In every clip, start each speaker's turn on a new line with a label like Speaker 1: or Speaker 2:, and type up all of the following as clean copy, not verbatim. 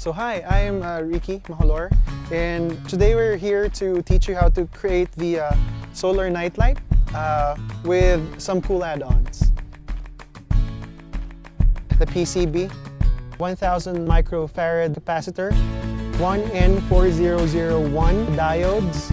Speaker 1: So hi, I'm Ricky Maholor, and today we're here to teach you how to create the solar nightlight with some cool add-ons. The PCB, 1000 microfarad capacitor, 1N4001 diodes,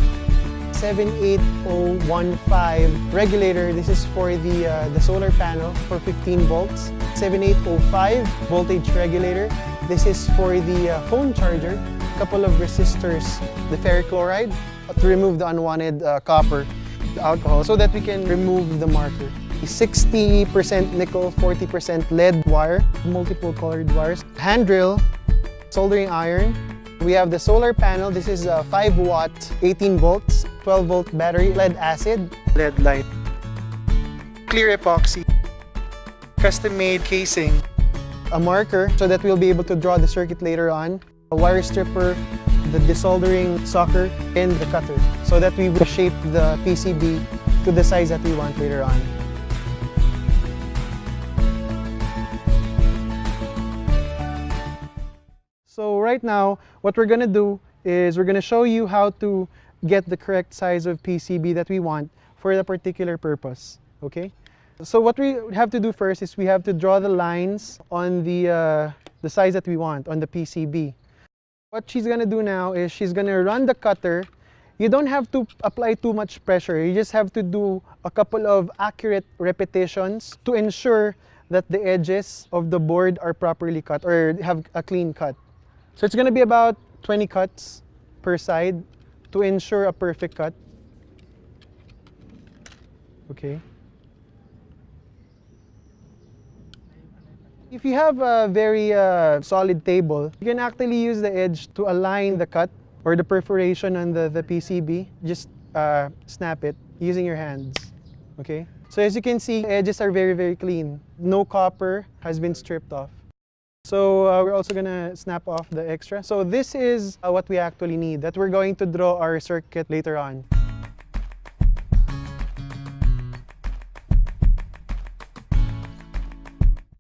Speaker 1: 78015 regulator. This is for the solar panel for 15 volts. 7805 voltage regulator. This is for the phone charger. A couple of resistors, the ferric chloride to remove the unwanted copper, the alcohol, so that we can remove the marker. 60% nickel, 40% lead wire, multiple colored wires. Hand drill, soldering iron. We have the solar panel. This is a 5 watt, 18 volts, 12 volt battery, lead acid, LED light. Clear epoxy, custom made casing, a marker so that we'll be able to draw the circuit later on, a wire stripper, the desoldering socket, and the cutter so that we will shape the PCB to the size that we want later on. So right now, what we're going to do is we're going to show you how to get the correct size of PCB that we want for the particular purpose, okay? So what we have to do first is we have to draw the lines on the size that we want on the PCB. What she's going to do now is she's going to run the cutter. You don't have to apply too much pressure. You just have to do a couple of accurate repetitions to ensure that the edges of the board are properly cut or have a clean cut. So it's going to be about 20 cuts per side to ensure a perfect cut. Okay. If you have a very solid table, you can actually use the edge to align the cut or the perforation on the PCB. Just snap it using your hands. Okay. So as you can see, edges are very, very clean. No copper has been stripped off. So we're also going to snap off the extra. So this is what we actually need, that we're going to draw our circuit later on.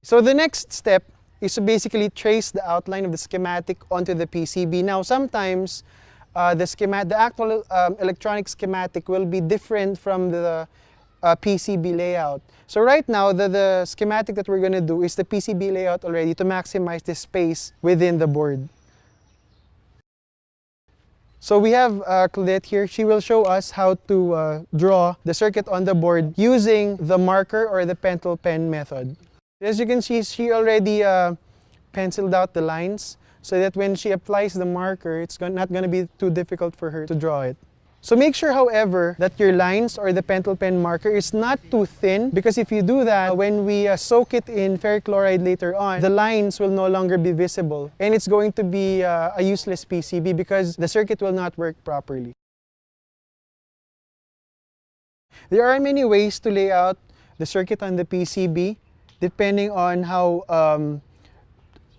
Speaker 1: So the next step is to basically trace the outline of the schematic onto the PCB. Now sometimes the actual electronic schematic will be different from the PCB layout. So right now, the schematic that we're going to do is the PCB layout already to maximize the space within the board. So we have Claudette here. She will show us how to draw the circuit on the board using the marker or the pencil pen method. As you can see, she already penciled out the lines so that when she applies the marker, it's not going to be too difficult for her to draw it. So make sure, however, that your lines or the pencil pen marker is not too thin, because if you do that, when we soak it in ferric chloride later on, the lines will no longer be visible and it's going to be a useless PCB because the circuit will not work properly. There are many ways to lay out the circuit on the PCB depending on how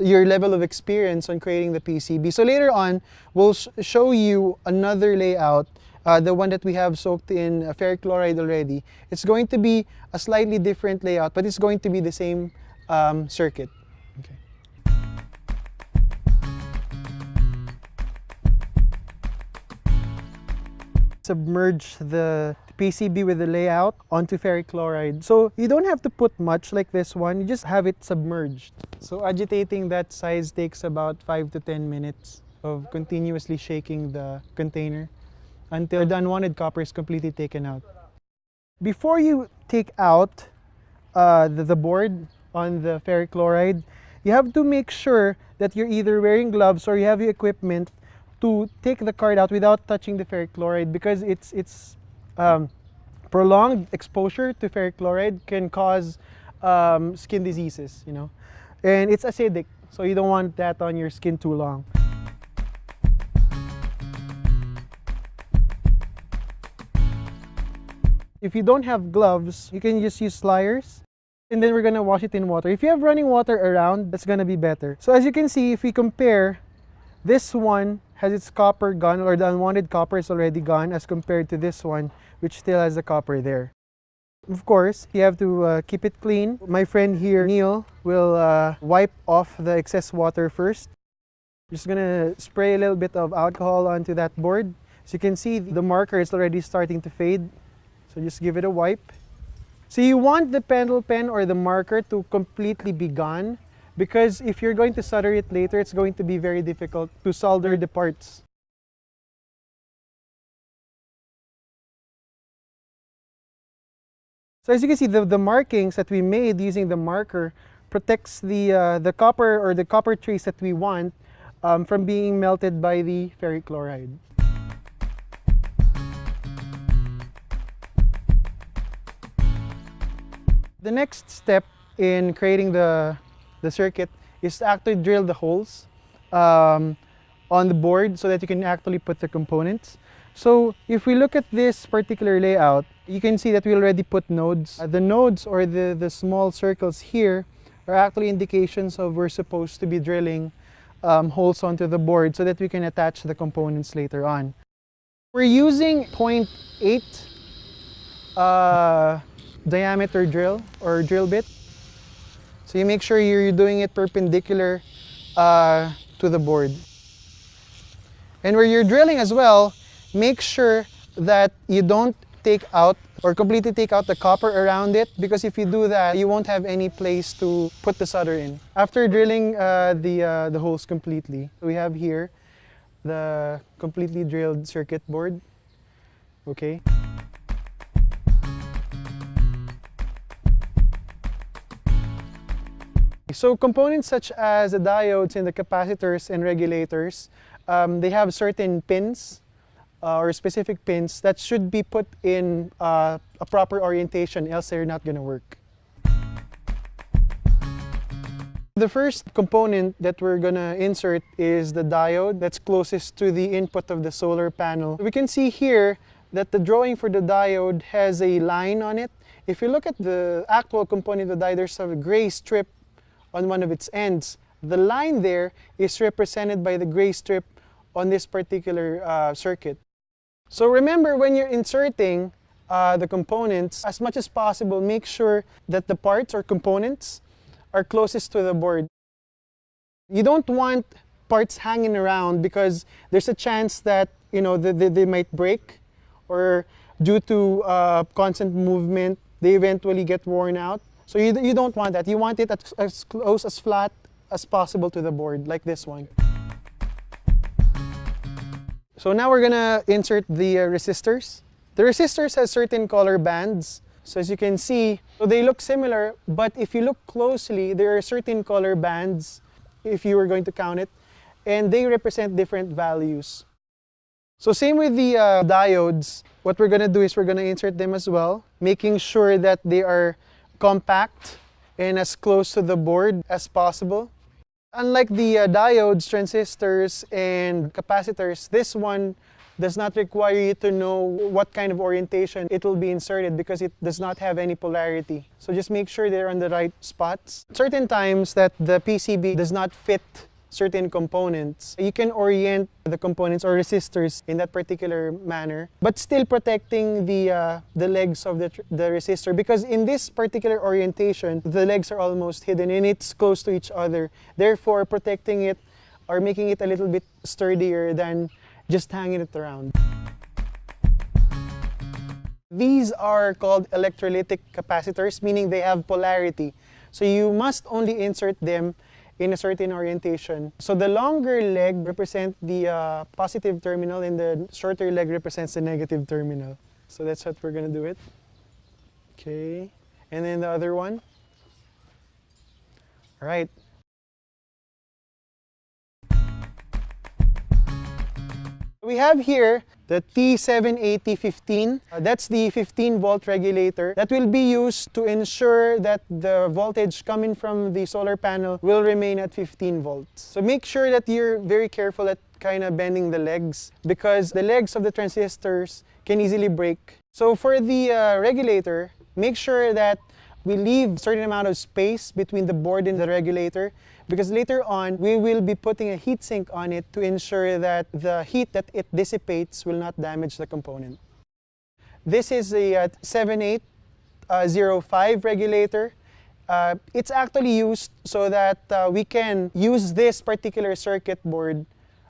Speaker 1: your level of experience on creating the PCB. So later on, we'll show you another layout, the one that we have soaked in ferric chloride already. It's going to be a slightly different layout, but it's going to be the same circuit. Okay. Submerge the PCB with the layout onto ferric chloride. So you don't have to put much like this one, you just have it submerged. So agitating that size takes about 5 to 10 minutes of continuously shaking the container until the unwanted copper is completely taken out. Before you take out the board on the ferric chloride, you have to make sure that you're either wearing gloves or you have your equipment to take the card out without touching the ferric chloride, because it's prolonged exposure to ferric chloride can cause skin diseases, you know, and it's acidic, so you don't want that on your skin too long. If you don't have gloves, you can just use pliers, and then we're gonna wash it in water. If you have running water around, that's gonna be better. So as you can see, if we compare, this one has its copper gone, or the unwanted copper is already gone, as compared to this one, which still has the copper there. Of course, you have to keep it clean. My friend here, Neil, will wipe off the excess water first. Just gonna spray a little bit of alcohol onto that board. As you can see, the marker is already starting to fade. So just give it a wipe. So you want the pencil pen or the marker to completely be gone, because if you're going to solder it later, it's going to be very difficult to solder the parts. So as you can see, the markings that we made using the marker protects the copper or the copper trace that we want from being melted by the ferric chloride. The next step in creating the circuit is to actually drill the holes on the board so that you can actually put the components. So if we look at this particular layout, you can see that we already put nodes. The nodes or the small circles here are actually indications of we're supposed to be drilling holes onto the board so that we can attach the components later on. We're using 0.8 diameter drill or drill bit. So you make sure you're doing it perpendicular to the board. And where you're drilling as well, make sure that you don't take out or completely take out the copper around it, because if you do that, you won't have any place to put the solder in. After drilling the holes completely, we have here the completely drilled circuit board. Okay. So components such as the diodes and the capacitors and regulators, they have certain pins or specific pins that should be put in a proper orientation, else they're not going to work. The first component that we're going to insert is the diode that's closest to the input of the solar panel. We can see here that the drawing for the diode has a line on it. If you look at the actual component of the diode, there's a gray strip on one of its ends. The line there is represented by the gray strip on this particular circuit. So remember, when you're inserting the components, as much as possible, make sure that the parts or components are closest to the board. You don't want parts hanging around because there's a chance that they might break, or due to constant movement, they eventually get worn out. So you don't want that. You want it as close, as flat as possible to the board, like this one. So now we're gonna insert the resistors. The resistors have certain color bands. So as you can see, so they look similar, but if you look closely, there are certain color bands, if you were going to count it, and they represent different values. So same with the diodes, what we're gonna do is we're gonna insert them as well, making sure that they are compact and as close to the board as possible. Unlike the diodes, transistors, and capacitors, this one does not require you to know what kind of orientation it will be inserted because it does not have any polarity. So just make sure they're on the right spots. Certain times that the PCB does not fit certain components, you can orient the components or resistors in that particular manner, but still protecting the legs of the resistor, because in this particular orientation, the legs are almost hidden and it's close to each other. Therefore, protecting it or making it a little bit sturdier than just hanging it around. These are called electrolytic capacitors, meaning they have polarity. So you must only insert them in a certain orientation. So the longer leg represents the positive terminal and the shorter leg represents the negative terminal. So that's what we're gonna do it. Okay, and then the other one. All right. We have here the T78015. That's the 15-volt regulator that will be used to ensure that the voltage coming from the solar panel will remain at 15 volts. So make sure that you're very careful at kind of bending the legs, because the legs of the transistors can easily break. So for the regulator, make sure that we leave a certain amount of space between the board and the regulator, because later on we will be putting a heat sink on it to ensure that the heat that it dissipates will not damage the component. This is a 7805 regulator. It's actually used so that we can use this particular circuit board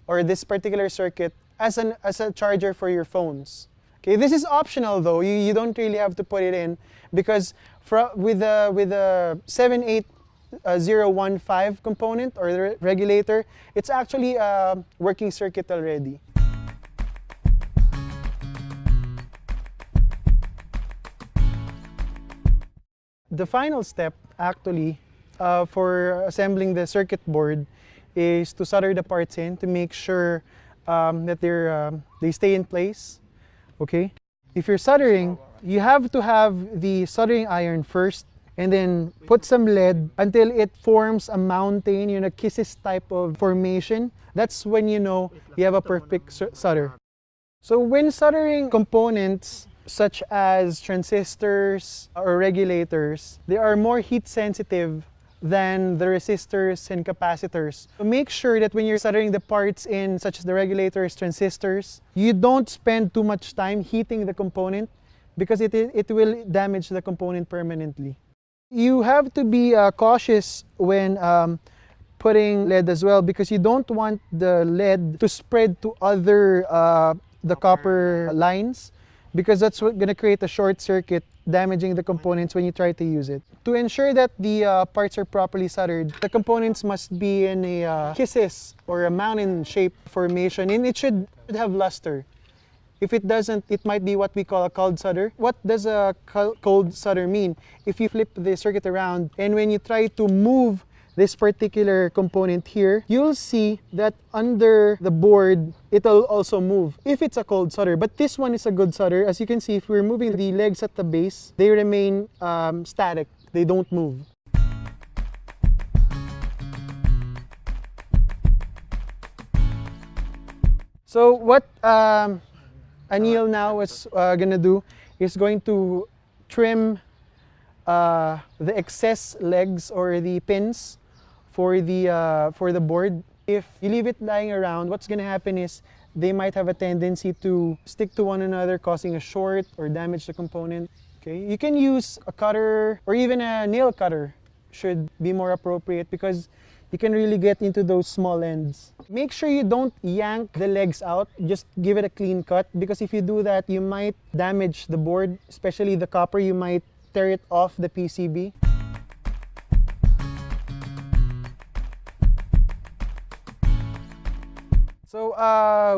Speaker 1: or this particular circuit as a charger for your phones. Okay, this is optional though. You don't really have to put it in because with the 78015 component or the regulator, it's actually a working circuit already. The final step actually for assembling the circuit board is to solder the parts in to make sure that they stay in place. Okay? If you're soldering, you have to have the soldering iron first and then put some lead until it forms a mountain, a kisses type of formation. That's when you know you have a perfect solder. So when soldering components such as transistors or regulators, they are more heat sensitive than the resistors and capacitors. So make sure that when you're soldering the parts in, such as the regulators, transistors, you don't spend too much time heating the component because it will damage the component permanently. You have to be cautious when putting lead as well because you don't want the lead to spread to other the copper lines, because that's going to create a short circuit, damaging the components when you try to use it. To ensure that the parts are properly soldered, the components must be in a kisses or a mountain shape formation, and it should have luster. If it doesn't, it might be what we call a cold solder. What does a cold solder mean? If you flip the circuit around and when you try to move this particular component here, you'll see that under the board, it'll also move if it's a cold solder. But this one is a good solder. As you can see, if we're moving the legs at the base, they remain static. They don't move. So what Anil now is gonna do is going to trim the excess legs or the pins for the board. If you leave it lying around, what's gonna happen is they might have a tendency to stick to one another, causing a short or damage the component. Okay, you can use a cutter or even a nail cutter should be more appropriate because you can really get into those small ends. Make sure you don't yank the legs out, just give it a clean cut, because if you do that, you might damage the board, especially the copper. You might tear it off the PCB. So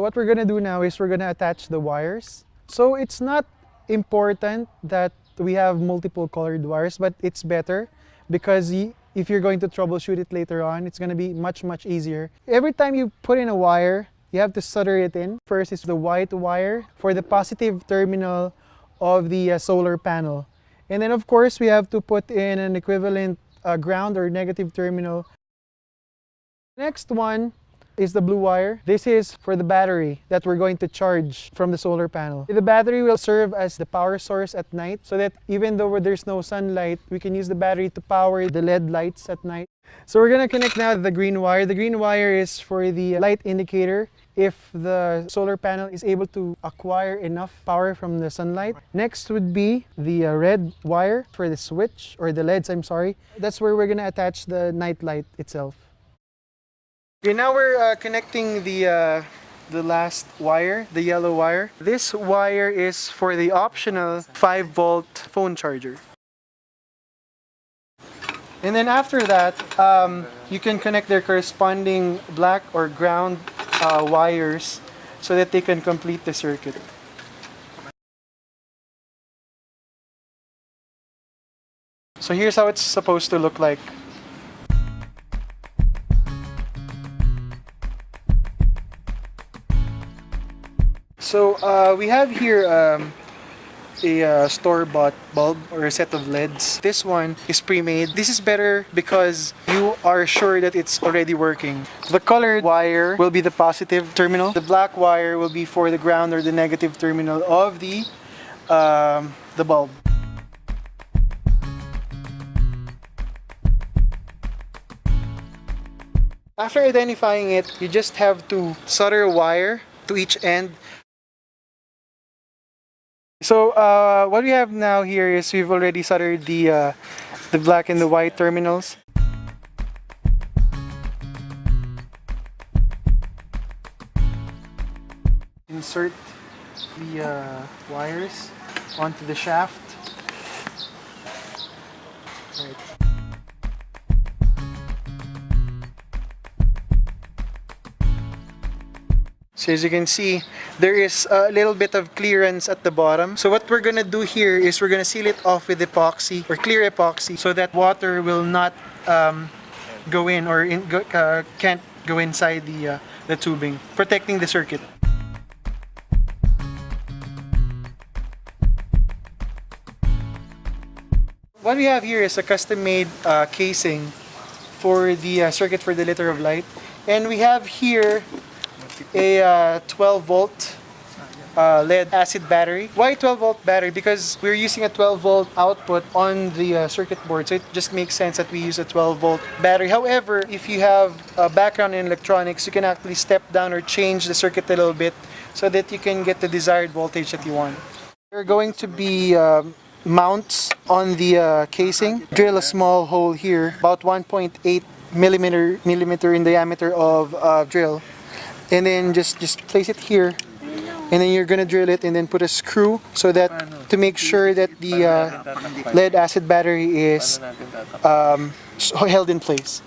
Speaker 1: what we're gonna do now is we're gonna attach the wires. So it's not important that we have multiple colored wires, but it's better because if you're going to troubleshoot it later on, it's gonna be much easier. Every time you put in a wire, you have to solder it in. First is the white wire for the positive terminal of the solar panel. And then of course we have to put in an equivalent ground or negative terminal. Next one is the blue wire. This is for the battery that we're going to charge from the solar panel. The battery will serve as the power source at night so that even though there's no sunlight, we can use the battery to power the LED lights at night. So we're gonna connect now the green wire. The green wire is for the light indicator if the solar panel is able to acquire enough power from the sunlight. Next would be the red wire for the switch, or the LEDs, I'm sorry. That's where we're gonna attach the night light itself. Okay, now we're connecting the last wire, the yellow wire. This wire is for the optional 5-volt phone charger. And then after that, you can connect their corresponding black or ground wires so that they can complete the circuit. So here's how it's supposed to look like. So we have here a store-bought bulb or a set of LEDs. This one is pre-made. This is better because you are sure that it's already working. The colored wire will be the positive terminal. The black wire will be for the ground or the negative terminal of the bulb. After identifying it, you just have to solder a wire to each end. So what we have now here is we've already soldered the the black and the white terminals. Insert the wires onto the shaft. Right. So as you can see, there is a little bit of clearance at the bottom. So what we're gonna do here is we're gonna seal it off with epoxy or clear epoxy so that water will not go in or can't go inside the tubing, protecting the circuit. What we have here is a custom-made casing for the circuit for the liter of light, and we have here a 12-volt lead acid battery. Why 12-volt battery? Because we're using a 12-volt output on the circuit board, so it just makes sense that we use a 12-volt battery. However, if you have a background in electronics, you can actually step down or change the circuit a little bit so that you can get the desired voltage that you want. There are going to be mounts on the casing. Drill a small hole here, about 1.8 millimeter in diameter of drill, and then just place it here, and then you're gonna drill it and then put a screw so that to make sure that the lead acid battery is held in place.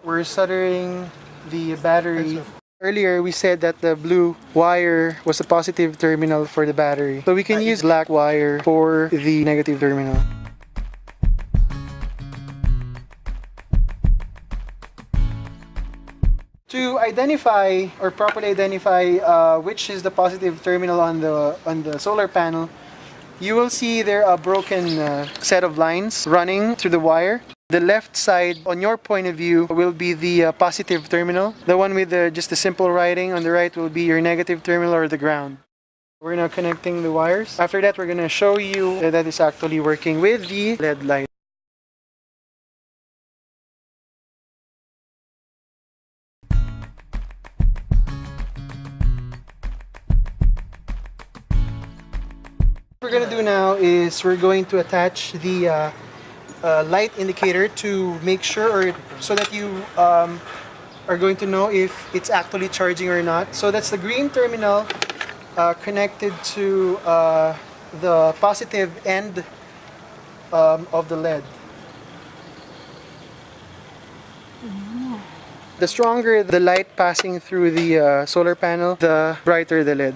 Speaker 1: We're soldering the battery. Earlier, we said that the blue wire was a positive terminal for the battery. So we can use black wire for the negative terminal. To identify or properly identify which is the positive terminal on the solar panel, you will see there a broken set of lines running through the wire. The left side, on your point of view, will be the positive terminal. The one with just the simple writing on the right will be your negative terminal or the ground. We're now connecting the wires. After that, we're going to show you that it's actually working with the LED light. What we're going to do now is we're going to attach the light indicator to make sure, or so that you are going to know if it's actually charging or not. So that's the green terminal connected to the positive end of the LED. The stronger the light passing through the solar panel, the brighter the LED.